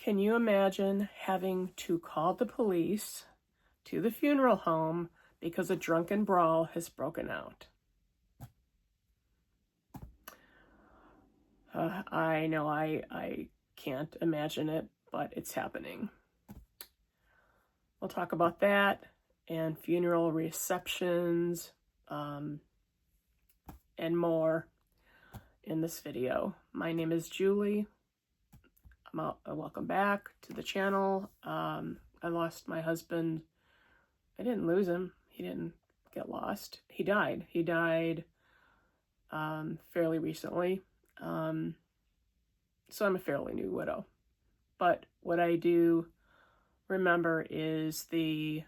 Can you imagine having to call the police to the funeral home because a drunken brawl has broken out? I know I can't imagine it, but it's happening. We'll talk about that and funeral receptions and more in this video. My name is Julie. Welcome back to the channel. I lost my husband. I didn't lose him. He didn't get lost. He died. He died fairly recently. So I'm a fairly new widow. But what I do remember is the,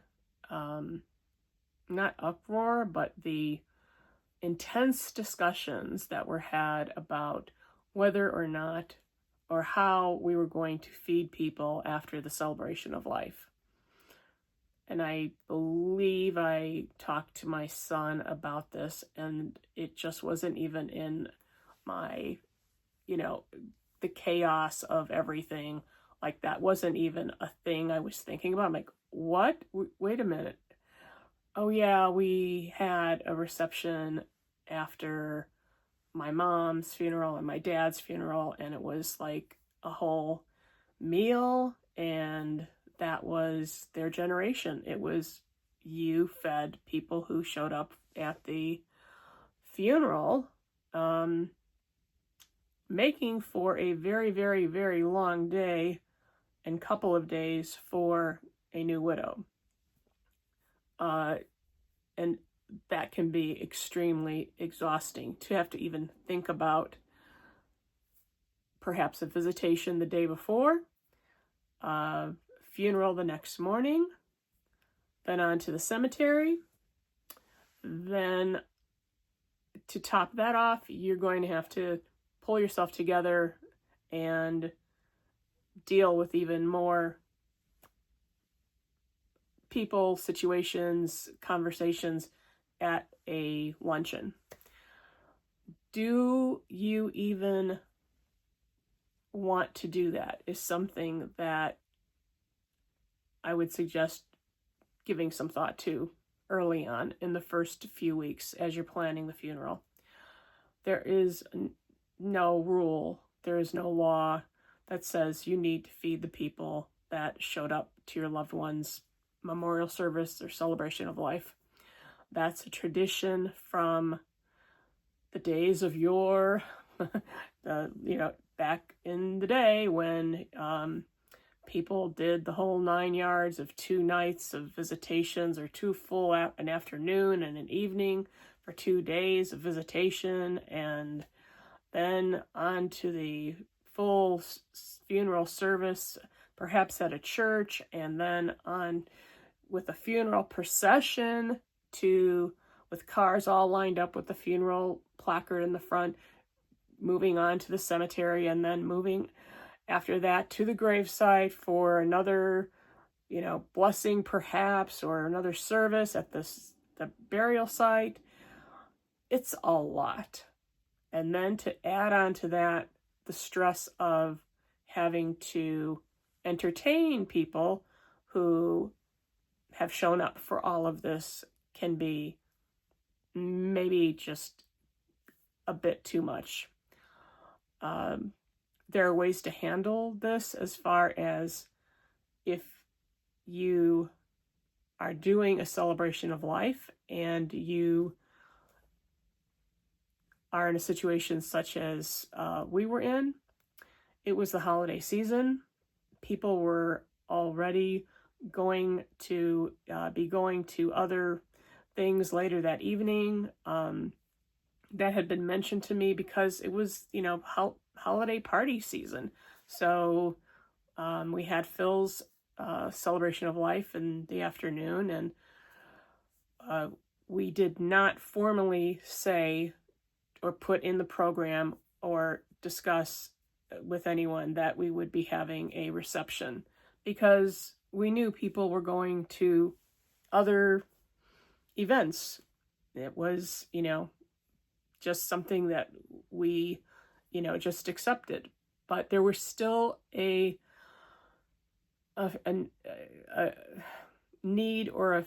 not uproar, but the intense discussions that were had about whether or not or how we were going to feed people after the celebration of life. And I believe I talked to my son about this, and it just wasn't even in my, the chaos of everything. Like, that wasn't even a thing I was thinking about. I'm like, what? Wait a minute. Oh yeah, we had a reception after my mom's funeral and my dad's funeral, and it was like a whole meal, and that was their generation. It was, you fed people who showed up at the funeral, making for a very, very, very long day and couple of days for a new widow. And that can be extremely exhausting to have to even think about perhaps a visitation the day before, funeral the next morning, then on to the cemetery. Then to top that off, you're going to have to pull yourself together and deal with even more people, situations, conversations at a luncheon. Do you even want to do that? Is something that I would suggest giving some thought to early on in the first few weeks as you're planning the funeral. There is no rule, there is no law that says you need to feed the people that showed up to your loved one's memorial service or celebration of life. That's a tradition from the days of yore, back in the day when people did the whole 9 yards of 2 nights of visitations, or 2 full an afternoon and an evening for 2 days of visitation, and then on to the full funeral service, perhaps at a church, and then on with a funeral procession with cars all lined up with the funeral placard in the front, moving on to the cemetery, and then moving after that to the gravesite for another, blessing perhaps, or another service at the burial site. It's a lot. And then to add on to that, the stress of having to entertain people who have shown up for all of this can be maybe just a bit too much. There are ways to handle this, as far as if you are doing a celebration of life and you are in a situation such as we were in. It was the holiday season. People were already going to be going to other things later that evening. That had been mentioned to me because it was, holiday party season. So we had Phil's celebration of life in the afternoon, and we did not formally say or put in the program or discuss with anyone that we would be having a reception, because we knew people were going to other events. It was, just something that we, just accepted. But there was still a a need or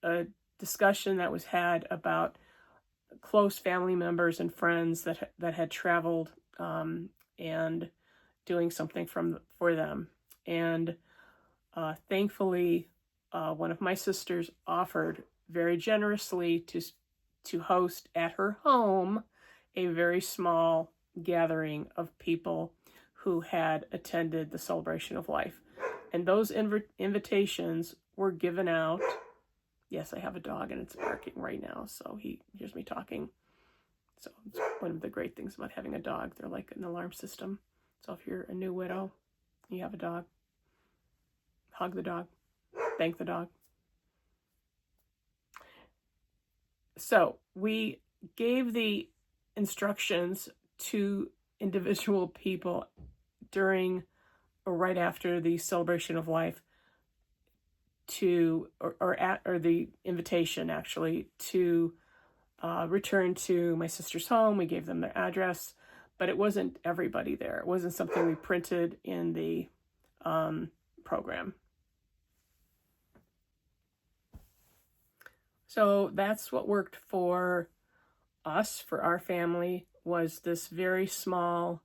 a discussion that was had about close family members and friends that had traveled, and doing something for them. And thankfully, one of my sisters offered very generously to host at her home a very small gathering of people who had attended the celebration of life. And those invitations were given out. Yes, I have a dog and it's barking right now, so he hears me talking. So it's one of the great things about having a dog. They're like an alarm system. So if you're a new widow, you have a dog, hug the dog, thank the dog. So we gave the instructions to individual people during or right after the celebration of life to, or the invitation actually, to return to my sister's home. We gave them their address, but it wasn't everybody there. It wasn't something we printed in the program. So that's what worked for us, for our family, was this very small,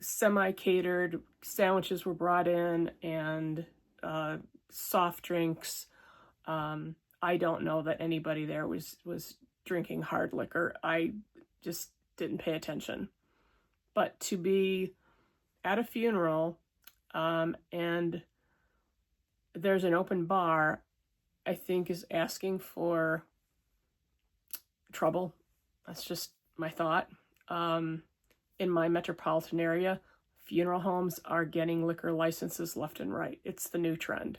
semi-catered. Sandwiches were brought in, and soft drinks. I don't know that anybody there was drinking hard liquor. I just didn't pay attention. But to be at a funeral, and there's an open bar, I think is asking for trouble. That's just my thought. In my metropolitan area, funeral homes are getting liquor licenses left and right. It's the new trend.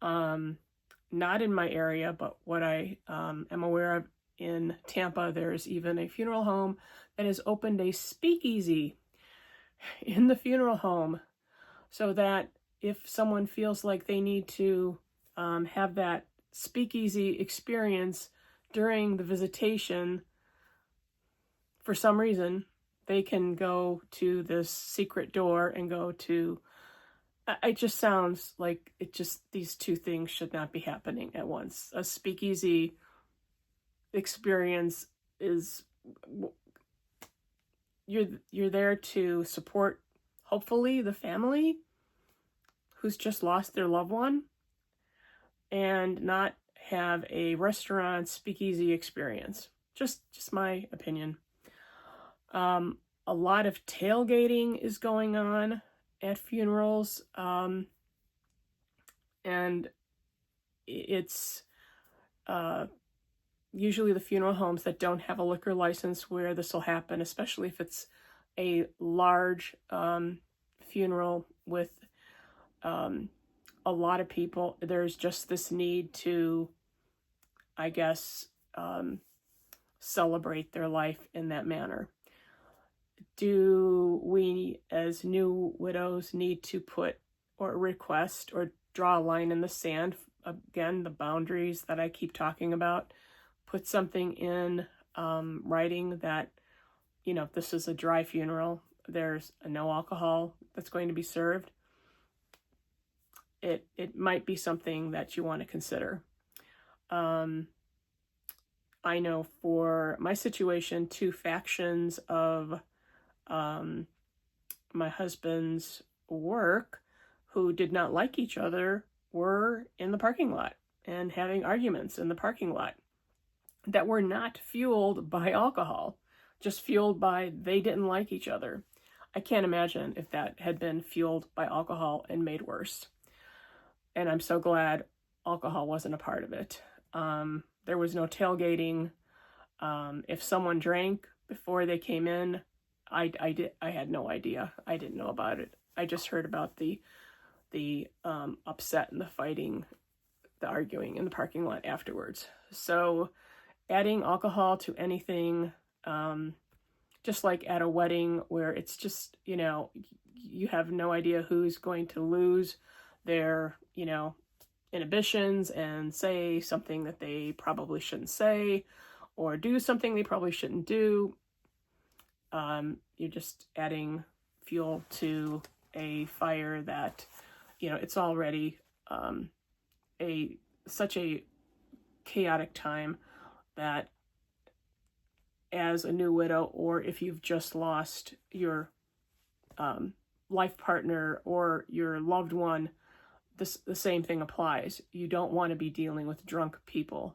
Not in my area, but what I am aware of in Tampa, there's even a funeral home that has opened a speakeasy in the funeral home, so that if someone feels like they need to have that speakeasy experience during the visitation, for some reason, they can go to this secret door and go to. It just sounds like these two things should not be happening at once. A speakeasy experience is, you're there to support, hopefully, the family who's just lost their loved one, and not have a restaurant speakeasy experience. Just my opinion. A lot of tailgating is going on at funerals, and it's usually the funeral homes that don't have a liquor license where this will happen, especially if it's a large funeral with a lot of people. There's just this need to, I guess, celebrate their life in that manner. Do we, as new widows, need to put or request or draw a line in the sand? Again, the boundaries that I keep talking about. Put something in writing that, if this is a dry funeral, there's no alcohol that's going to be served. It might be something that you want to consider. I know for my situation, two factions of my husband's work who did not like each other were in the parking lot and having arguments in the parking lot that were not fueled by alcohol, just fueled by they didn't like each other. I can't imagine if that had been fueled by alcohol and made worse. And I'm so glad alcohol wasn't a part of it. There was no tailgating. If someone drank before they came in, I had no idea. I didn't know about it. I just heard about the upset and the fighting, the arguing in the parking lot afterwards. So adding alcohol to anything, just like at a wedding where it's just, you have no idea who's going to lose their, inhibitions and say something that they probably shouldn't say, or do something they probably shouldn't do. You're just adding fuel to a fire that, it's already such a chaotic time that as a new widow, or if you've just lost your life partner or your loved one, the same thing applies. You don't want to be dealing with drunk people.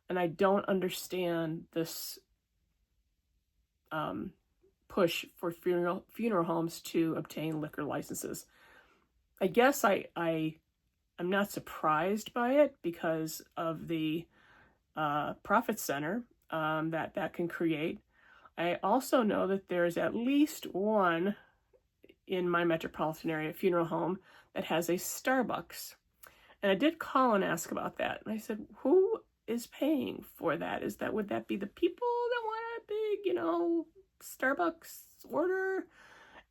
And I don't understand this push for funeral homes to obtain liquor licenses. I guess I'm not surprised by it because of the profit center that can create. I also know that there's at least one in my metropolitan area funeral home that has a Starbucks. And I did call and ask about that. And I said, who is paying for that? Would that be the people that want a big, Starbucks order?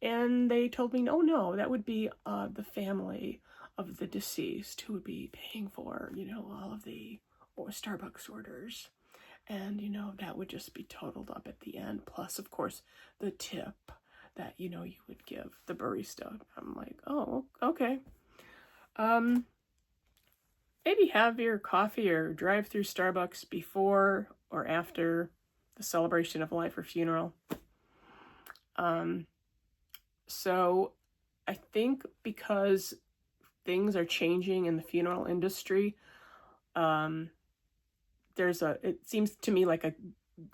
And they told me, no, that would be the family of the deceased who would be paying for, all of the Starbucks orders. And, that would just be totaled up at the end. Plus, of course, the tip that, you would give the barista. I'm like, oh, okay. Maybe have your coffee or drive through Starbucks before or after the celebration of life or funeral. So I think because things are changing in the funeral industry, it seems to me like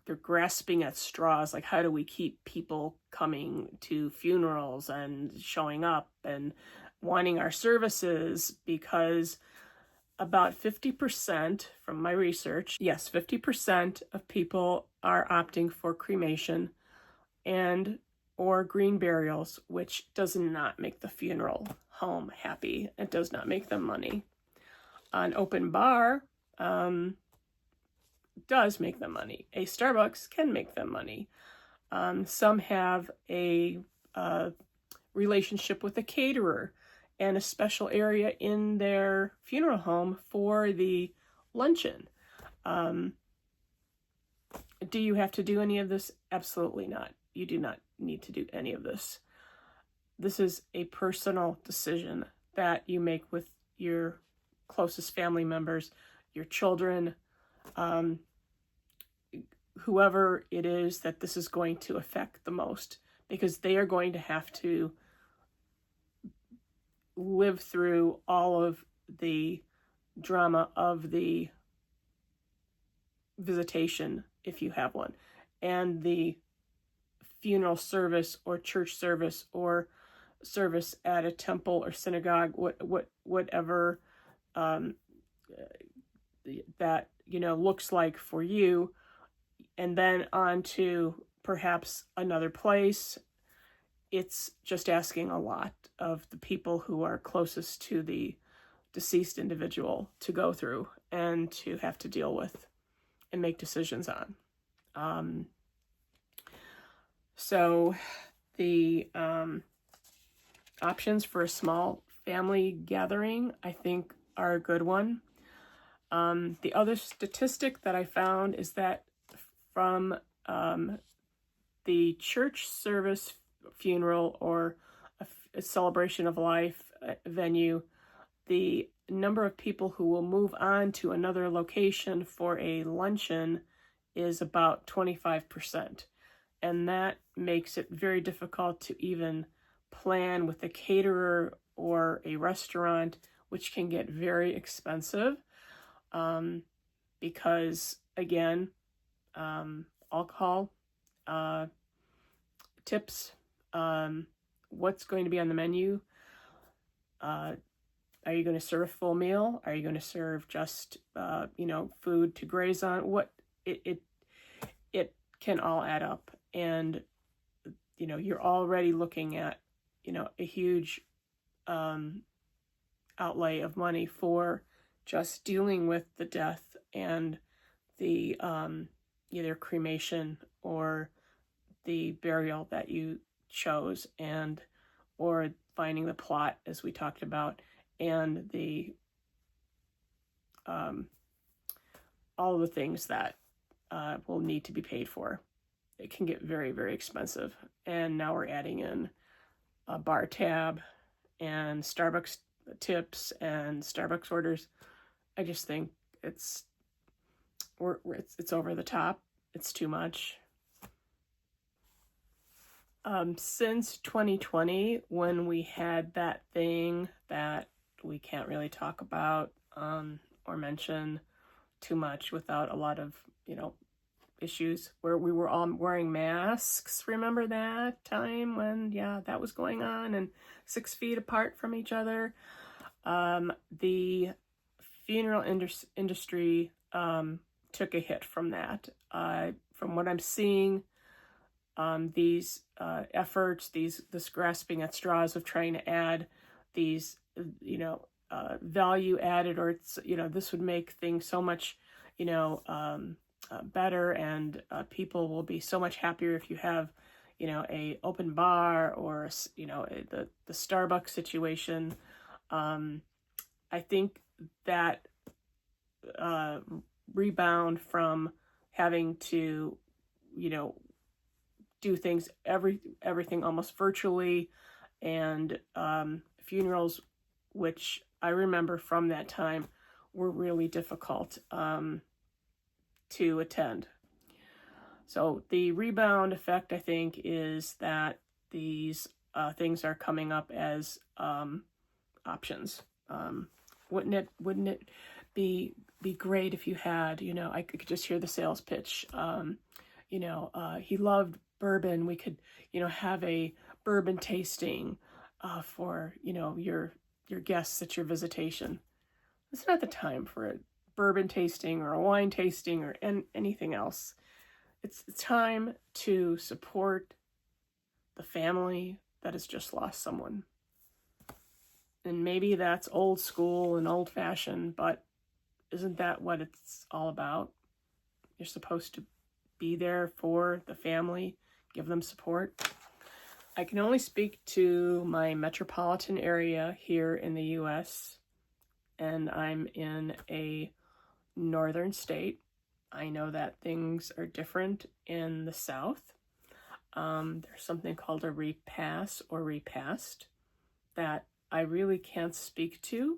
they're grasping at straws. Like, how do we keep people coming to funerals and showing up and wanting our services? Because about 50% from my research, yes, 50% of people are opting for cremation and or green burials, which does not make the funeral home happy. It does not make them money. An open bar does make them money. A Starbucks can make them money. Some have a relationship with a caterer and a special area in their funeral home for the luncheon. Do you have to do any of this? Absolutely not. You do not need to do any of this. This is a personal decision that you make with your closest family members, your children, whoever it is that this is going to affect the most, because they are going to have to live through all of the drama of the visitation, if you have one, and the funeral service or church service or service at a temple or synagogue, whatever that looks like for you, and then on to perhaps another place. It's just asking a lot of the people who are closest to the deceased individual to go through and to have to deal with and make decisions on. So the options for a small family gathering, I think, are a good one. The other statistic that I found is that from the church service, funeral, or a celebration of life venue, the number of people who will move on to another location for a luncheon is about 25%. And that makes it very difficult to even plan with a caterer or a restaurant, which can get very expensive because, again, alcohol, tips, what's going to be on the menu. Are you going to serve a full meal? Are you going to serve just, food to graze on? What it can all add up. And, you're already looking at, a huge outlay of money for just dealing with the death and the either cremation or the burial that you chose, and or finding the plot, as we talked about, and the all the things that will need to be paid for. It can get very, very expensive. And now we're adding in a bar tab and Starbucks tips and Starbucks orders. I just think it's over the top. It's too much. Since 2020, when we had that thing that we can't really talk about or mention too much without a lot of, issues, where we were all wearing masks. Remember that time when, that was going on, and 6 feet apart from each other? The funeral industry took a hit from that. From what I'm seeing, these efforts, this grasping at straws of trying to add these, value added, or it's, this would make things so much, better, and people will be so much happier if you have, a open bar, or, the Starbucks situation. I think that rebound from having to, do things, everything almost virtually, and funerals, which I remember from that time, were really difficult to attend. So the rebound effect, I think, is that these things are coming up as options. Wouldn't it be great if you had, I could just hear the sales pitch. He loved bourbon. We could, have a bourbon tasting for, your guests at your visitation. It's not the time for a bourbon tasting or a wine tasting or anything else. It's time to support the family that has just lost someone. And maybe that's old school and old fashioned, but isn't that what it's all about? You're supposed to be there for the family, give them support. I can only speak to my metropolitan area here in the US, and I'm in a northern state. I know that things are different in the South. There's something called a repass or repast that I really can't speak to.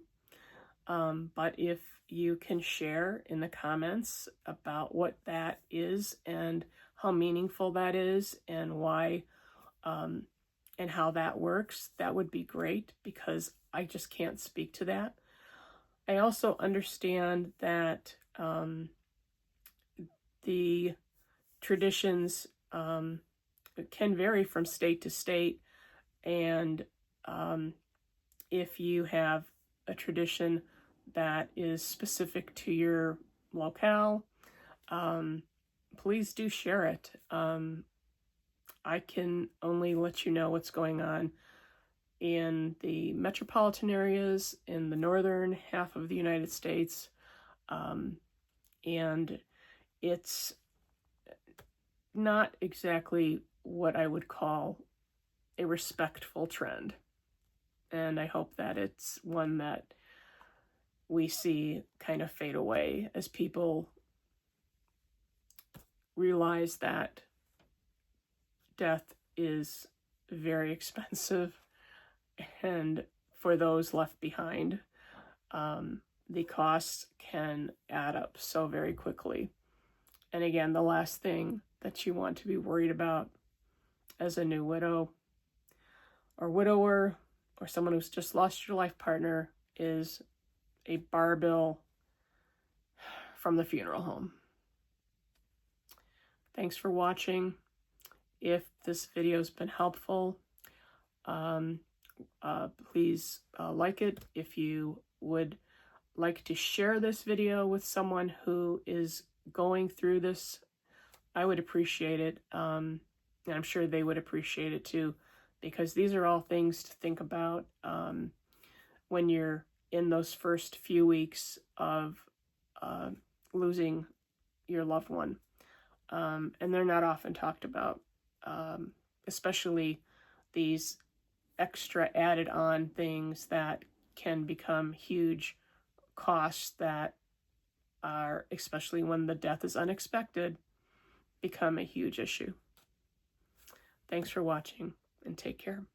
But if you can share in the comments about what that is and how meaningful that is and why, and how that works, that would be great, because I just can't speak to that. I also understand that the traditions can vary from state to state, and if you have a tradition that is specific to your locale, please do share it. I can only let you know what's going on in the metropolitan areas, in the northern half of the United States, and it's not exactly what I would call a respectful trend. And I hope that it's one that we see kind of fade away as people realize that death is very expensive, and for those left behind, the costs can add up so very quickly. And again, the last thing that you want to be worried about as a new widow or widower, or someone who's just lost your life partner, is a bar bill from the funeral home. Thanks for watching. If this video's been helpful, please like it. If you would like to share this video with someone who is going through this, I would appreciate it. And I'm sure they would appreciate it too, because these are all things to think about when you're in those first few weeks of losing your loved one. And they're not often talked about, especially these extra added on things that can become huge costs that are, especially when the death is unexpected, become a huge issue. Thanks for watching, and take care.